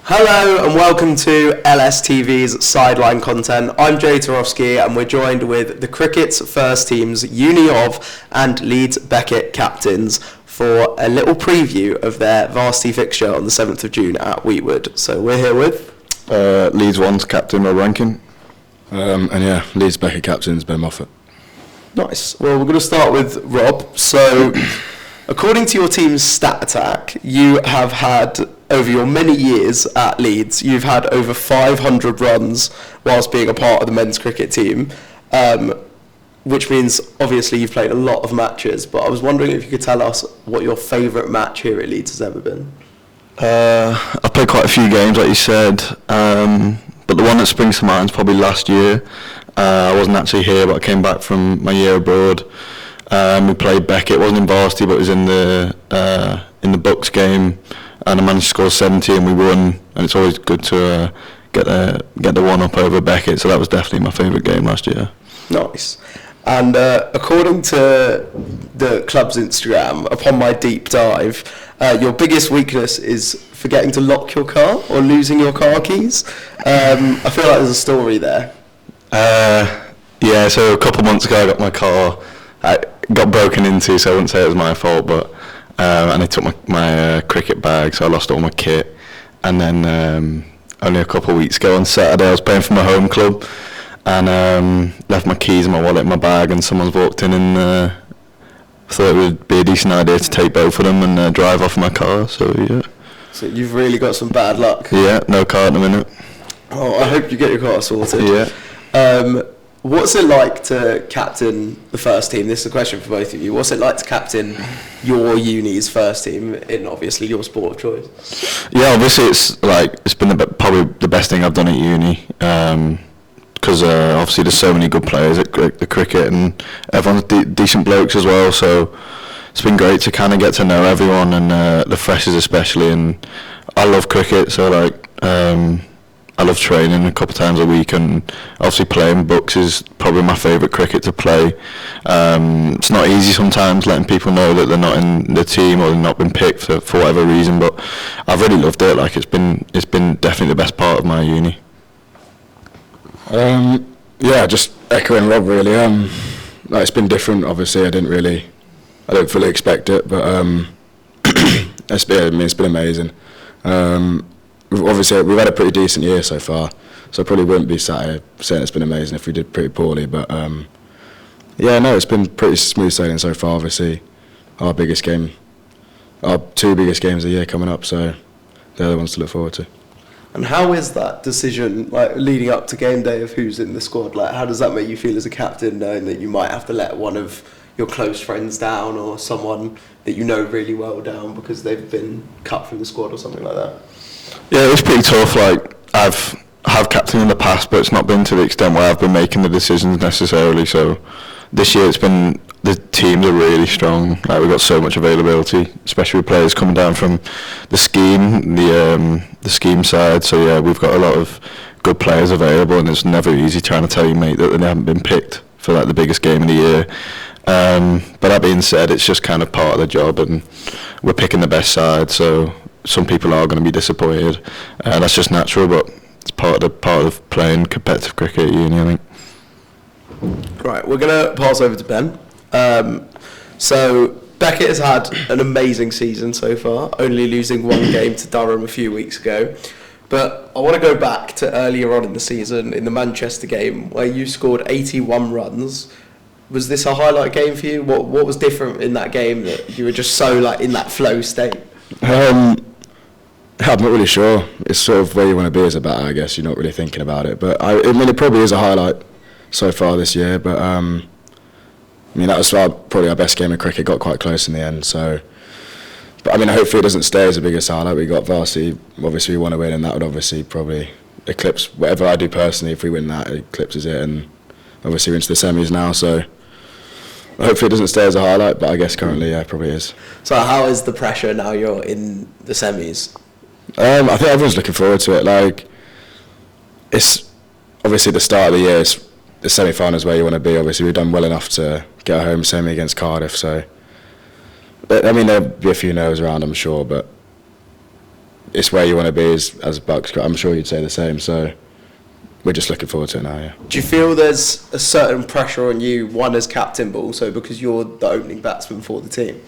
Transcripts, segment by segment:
Hello and welcome to LSTV's Sideline Content. I'm Jay Turofsky and we're joined with the Cricket's first teams, Uni of and Leeds Beckett captains for a little preview of their Varsity fixture on the 7th of June at Weetwood. So we're here with... Leeds 1's captain, Rankin. Leeds Beckett captain's Moffat. Nice. Well, we're going to start with Rob. So, according to your team's stat attack, you have had, over your many years at Leeds, you've had over 500 runs whilst being a part of the men's cricket team, which means, obviously, you've played a lot of matches, but I was wondering if you could tell us what your favourite match here at Leeds has ever been. I've played quite a few games, like you said, but the one that springs to mind is probably last year. I wasn't actually here, but I came back from my year abroad. We played Beckett. It wasn't in Varsity, but it was in the Bucks game, and I managed to score 70 and we won. And it's always good to get the one up over Beckett. So that was definitely my favourite game last year. Nice. And according to the club's Instagram, upon my deep dive, your biggest weakness is forgetting to lock your car or losing your car keys. I feel like there's a story there. So a couple of months ago I got my car, got broken into, so I wouldn't say it was my fault, but and they took my cricket bag, so I lost all my kit. And then only a couple of weeks ago on Saturday I was playing for my home club and left my keys and my wallet in my bag, and someone's walked in and thought it would be a decent idea to take both of them and drive off my car, so yeah. So you've really got some bad luck. Yeah, no car at the minute. Oh, I hope you get your car sorted. Yeah. What's it like to captain the first team? This is a question for both of you. What's it like to captain your uni's first team in obviously your sport of choice? Yeah, obviously it's been probably the best thing I've done at uni, because obviously there's so many good players at the cricket and everyone's decent blokes as well. So it's been great to kind of get to know everyone and the freshers especially. And I love cricket, so I love training a couple of times a week, and obviously playing books is probably my favourite cricket to play. It's not easy sometimes letting people know that they're not in the team or they've not been picked for whatever reason, but I've really loved it. Like it's been definitely the best part of my uni. Just echoing Rob really. It's been different. Obviously, I don't fully expect it, but it's been amazing. Obviously, we've had a pretty decent year so far, so I probably wouldn't be sat here saying it's been amazing if we did pretty poorly. But it's been pretty smooth sailing so far. Obviously, our two biggest games of the year coming up, so they're the ones to look forward to. And how is that decision, leading up to game day, of who's in the squad? How does that make you feel as a captain, knowing that you might have to let one of your close friends down or someone that you know really well down because they've been cut from the squad or something like that? Yeah, it's pretty tough. I've captained in the past, but it's not been to the extent where I've been making the decisions necessarily. So this year the teams are really strong. We've got so much availability, especially with players coming down from the scheme side. So yeah, we've got a lot of good players available, and it's never easy trying to tell your mate that they haven't been picked for the biggest game of the year. But that being said, it's just kind of part of the job, and we're picking the best side. So some people are going to be disappointed, and that's just natural. But it's part of playing competitive cricket at uni, I think. Right, we're going to pass over to Ben. So Beckett has had an amazing season so far, only losing one game to Durham a few weeks ago. But I want to go back to earlier on in the season, in the Manchester game, where you scored 81 runs. Was this a highlight game for you? What was different in that game that you were just so in that flow state? I'm not really sure. It's sort of where you want to be as a batter, I guess. You're not really thinking about it. But it probably is a highlight so far this year. But that was probably our best game of cricket. Got quite close in the end. So, but hopefully it doesn't stay as the biggest highlight. We got Varsity. Obviously, we want to win, and that would obviously probably eclipse whatever I do personally. If we win that, it eclipses it, and obviously we're into the semis now. So hopefully it doesn't stay as a highlight. But I guess currently, yeah, it probably is. So how is the pressure now you're in the semis? I think everyone's looking forward to it. It's obviously the start of the year. It's the semi-finals where you want to be. Obviously, we've done well enough to get a home semi against Cardiff. So, there'll be a few no's around, I'm sure. But it's where you want to be as Bucks. I'm sure you'd say the same. So we're just looking forward to it now. Yeah. Do you feel there's a certain pressure on you, one as captain, but also because you're the opening batsman for the team?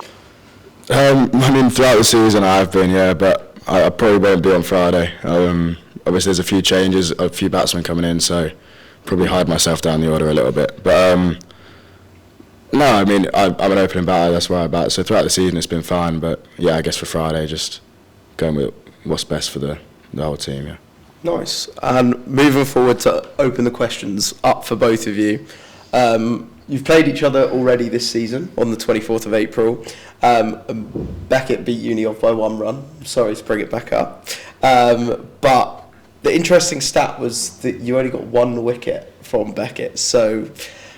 I mean, throughout the season I've been, yeah, but I probably won't be on Friday. Obviously, there's a few changes, a few batsmen coming in, so probably hide myself down the order a little bit. But no, I mean, I'm an opening batter, that's where I bat. So throughout the season it's been fine, but yeah, I guess for Friday, just going with what's best for the whole team, yeah. Nice. And moving forward to open the questions up for both of you. You've played each other already this season on the 24th of April. Beckett beat Uni off by 1 run. Sorry to bring it back up. But the interesting stat was that you only got 1 wicket from Beckett. So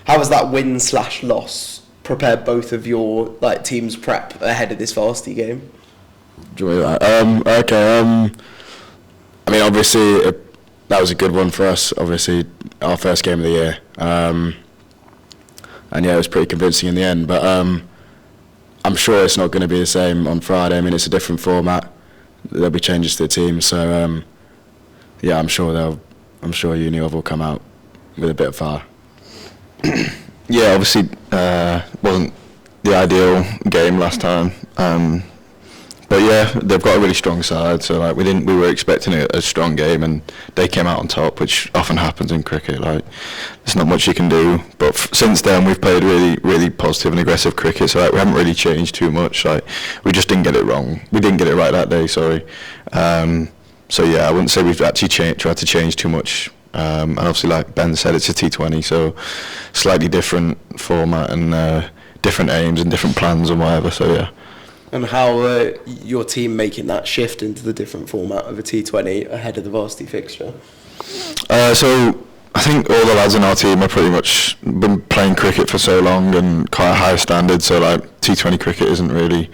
how has that win/loss prepared both of your team's prep ahead of this Varsity game? Do you want that? Okay. I mean, obviously, that was a good one for us. Obviously, our first game of the year. And yeah, it was pretty convincing in the end. But I'm sure it's not going to be the same on Friday. I mean, it's a different format. There'll be changes to the team. So yeah, I'm sure Uni will come out with a bit of fire. Yeah, obviously wasn't the ideal game last time. But yeah, they've got a really strong side, so we were expecting a strong game, and they came out on top, which often happens in cricket. There's not much you can do. But since then, we've played really, really positive and aggressive cricket, so we haven't really changed too much. We just didn't get it wrong. We didn't get it right that day. Sorry. So yeah, I wouldn't say we've actually tried to change too much. And obviously, like Ben said, it's a T20, so slightly different format and different aims and different plans and whatever. So yeah. And how your team making that shift into the different format of a T20 ahead of the Varsity fixture? So I think all the lads in our team have pretty much been playing cricket for so long and quite a high standard. So T20 cricket isn't really.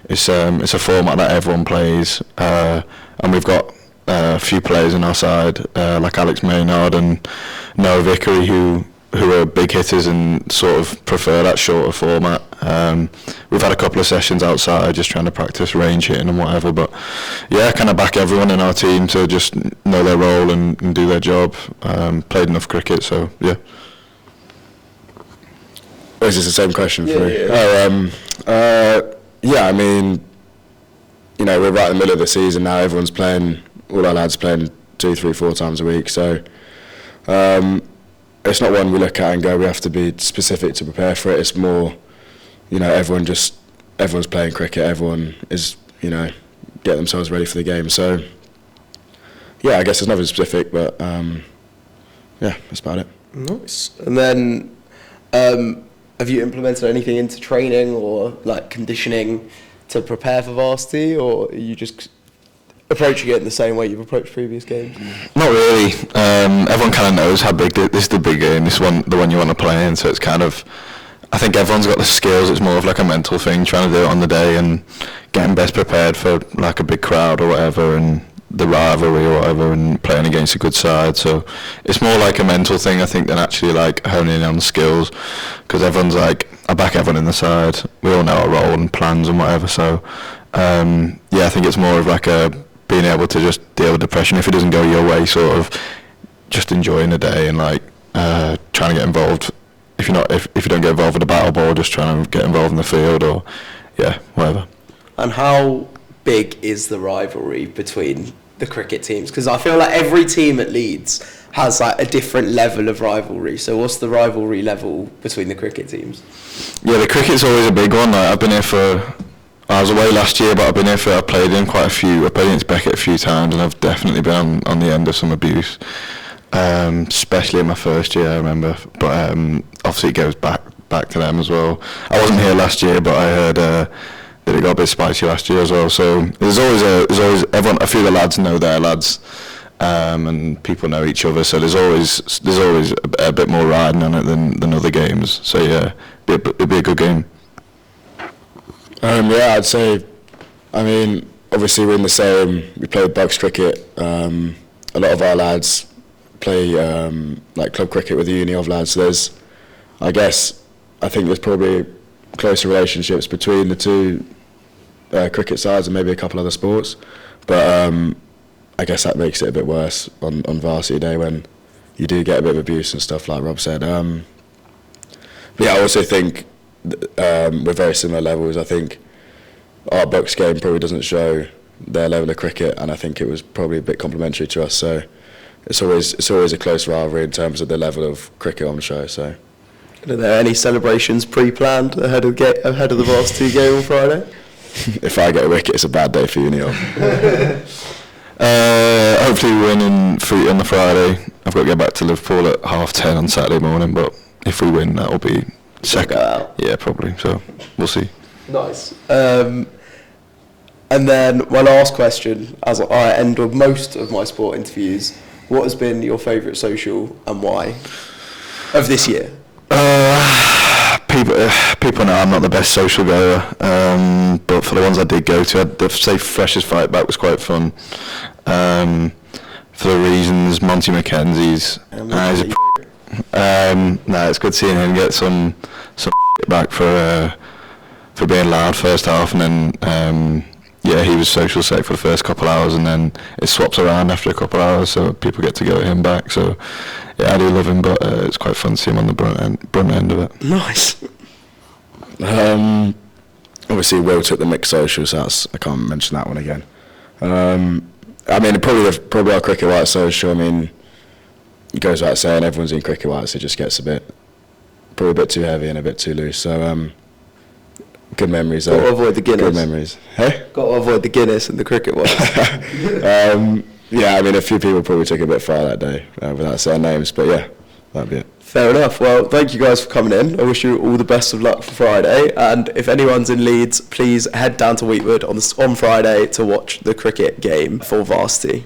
It's a format that everyone plays, and we've got a few players in our side like Alex Maynard and Noah Vickery who are big hitters and sort of prefer that shorter format. We've had a couple of sessions outside just trying to practice range hitting and whatever, but yeah, kind of back everyone in our team to just know their role and do their job. Played enough cricket, so yeah. Is this the same question for you? Yeah, I mean, we're right in the middle of the season now. Everyone's playing, all our lads playing 2, 3, 4 times a week, so it's not one we look at and go, we have to be specific to prepare for it. It's more, everyone's playing cricket, everyone is, get themselves ready for the game. So, yeah, I guess there's nothing specific, but yeah, that's about it. Nice. And then, have you implemented anything into training or conditioning to prepare for Varsity, or are you just approaching it in the same way you've approached previous games? Not really. Everyone kind of knows how big this is the big game. This one, the one you want to play in. So it's kind of, I think everyone's got the skills. It's more of a mental thing, trying to do it on the day and getting best prepared for a big crowd or whatever, and the rivalry or whatever, and playing against a good side. So it's more like a mental thing, I think, than actually honing in on skills. Because everyone's I back everyone in the side. We all know our role and plans and whatever. So yeah, I think it's more of a being able to just deal with depression if it doesn't go your way, sort of just enjoying the day and trying to get involved. If you don't get involved with the battle ball, just trying to get involved in the field or yeah, whatever. And how big is the rivalry between the cricket teams? Because I feel like every team at Leeds has a different level of rivalry. So what's the rivalry level between the cricket teams? Yeah, the cricket's always a big one. I've been here I was away last year, but I played in quite a few. I played against Beckett a few times, and I've definitely been on the end of some abuse, especially in my first year, I remember. But obviously it goes back to them as well. I wasn't here last year, but I heard that it got a bit spicy last year as well. So there's always everyone. A few of the lads know their lads, and people know each other. So there's always a bit more riding on it than other games. So yeah, it'd be a good game. Yeah, I'd say, I mean, obviously we're in the same, we play Bucks cricket, a lot of our lads play club cricket with the Uni of lads, so I think there's probably closer relationships between the two cricket sides and maybe a couple other sports, But I guess that makes it a bit worse on Varsity Day when you do get a bit of abuse and stuff, like Rob said. But yeah, I also think we're very similar levels. I think our Bucks game probably doesn't show their level of cricket, and I think it was probably a bit complimentary to us. So it's always a close rivalry in terms of the level of cricket on show. So, are there any celebrations pre-planned ahead of the Varsity game on Friday? If I get a wicket, it's a bad day for you, Neil. Hopefully we win on the Friday. I've got to get back to Liverpool at 10:30 on Saturday morning, but if we win, that'll be second. Yeah, probably. So we'll see. Nice. And then my last question, as I end with most of my sport interviews, what has been your favourite social and why of this year? People know I'm not the best social goer, but for the ones I did go to, I'd say Freshers Fight Back was quite fun. For the reasons Monty McKenzie's, it's good seeing him get some back for being loud first half, and then he was social sec for the first couple of hours, and then it swaps around after a couple of hours, so people get to go at him back. So yeah, I do love him, but it's quite fun to see him on the brunt end of it. Nice. Obviously Will took the mixed social, so I can't mention that one again. I mean, probably our cricket white social. I mean, it goes without saying, everyone's in cricket white, so it just gets probably a bit too heavy and a bit too loose. So good memories. Got to avoid the Guinness. Good memories. Hey? Got to avoid the Guinness and the cricket white. Yeah, I mean, a few people probably took it a bit far that day, without saying names, but yeah, that'd be it. Fair enough. Well, thank you guys for coming in. I wish you all the best of luck for Friday. And if anyone's in Leeds, please head down to Weetwood on Friday to watch the cricket game for Varsity.